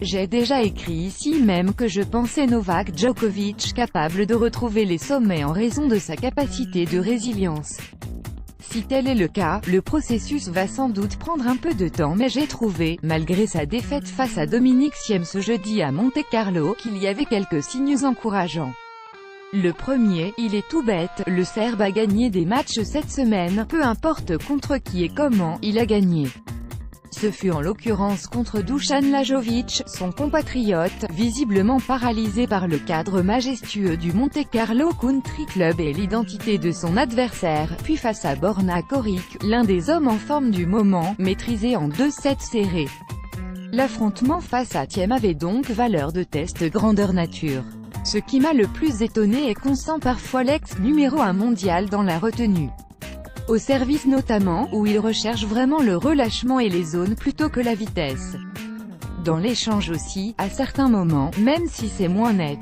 J'ai déjà écrit ici même que je pensais Novak Djokovic capable de retrouver les sommets en raison de sa capacité de résilience. Si tel est le cas, le processus va sans doute prendre un peu de temps, mais j'ai trouvé, malgré sa défaite face à Dominic Thiem ce jeudi à Monte-Carlo, qu'il y avait quelques signes encourageants. Le premier, il est tout bête, le Serbe a gagné des matchs cette semaine, peu importe contre qui et comment, il a gagné. Ce fut en l'occurrence contre Dusan Lajovic, son compatriote, visiblement paralysé par le cadre majestueux du Monte-Carlo Country Club et l'identité de son adversaire, puis face à Borna Koric, l'un des hommes en forme du moment, maîtrisé en 2 sets serrés. L'affrontement face à Thiem avait donc valeur de test grandeur nature. Ce qui m'a le plus étonné est qu'on sent parfois l'ex-numéro 1 mondial dans la retenue. Au service notamment, où il recherche vraiment le relâchement et les zones plutôt que la vitesse. Dans l'échange aussi, à certains moments, même si c'est moins net.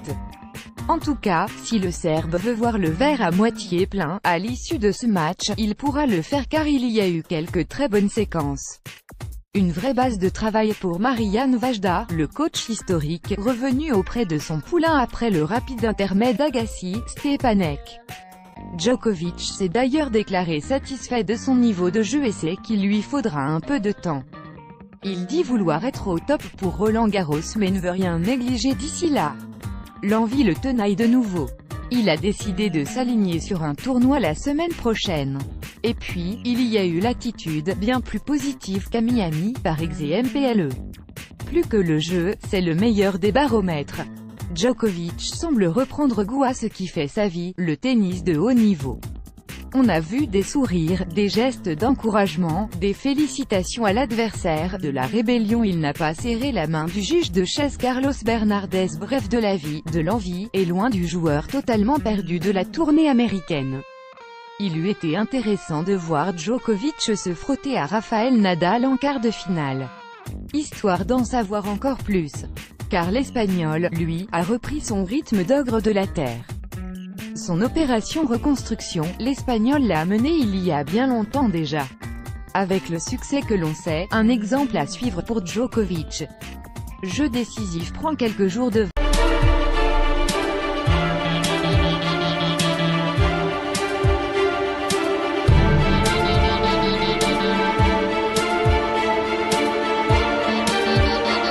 En tout cas, si le Serbe veut voir le verre à moitié plein, à l'issue de ce match, il pourra le faire car il y a eu quelques très bonnes séquences. Une vraie base de travail pour Marian Vajda, le coach historique, revenu auprès de son poulain après le rapide intermède Agassi, Stepanek. Djokovic s'est d'ailleurs déclaré satisfait de son niveau de jeu et sait qu'il lui faudra un peu de temps. Il dit vouloir être au top pour Roland-Garros mais ne veut rien négliger d'ici là. L'envie le tenaille de nouveau. Il a décidé de s'aligner sur un tournoi la semaine prochaine. Et puis, il y a eu l'attitude, bien plus positive qu'à Miami, par ex-MPLE. Plus que le jeu, c'est le meilleur des baromètres. Djokovic semble reprendre goût à ce qui fait sa vie, le tennis de haut niveau. On a vu des sourires, des gestes d'encouragement, des félicitations à l'adversaire, de la rébellion. Il n'a pas serré la main du juge de chaise Carlos Bernardes, bref de la vie, de l'envie, et loin du joueur totalement perdu de la tournée américaine. Il eût été intéressant de voir Djokovic se frotter à Rafael Nadal en quart de finale. Histoire d'en savoir encore plus. Car l'Espagnol, lui, a repris son rythme d'ogre de la terre. Son opération reconstruction, l'Espagnol l'a menée il y a bien longtemps déjà. Avec le succès que l'on sait, un exemple à suivre pour Djokovic. Jeu décisif prend quelques jours de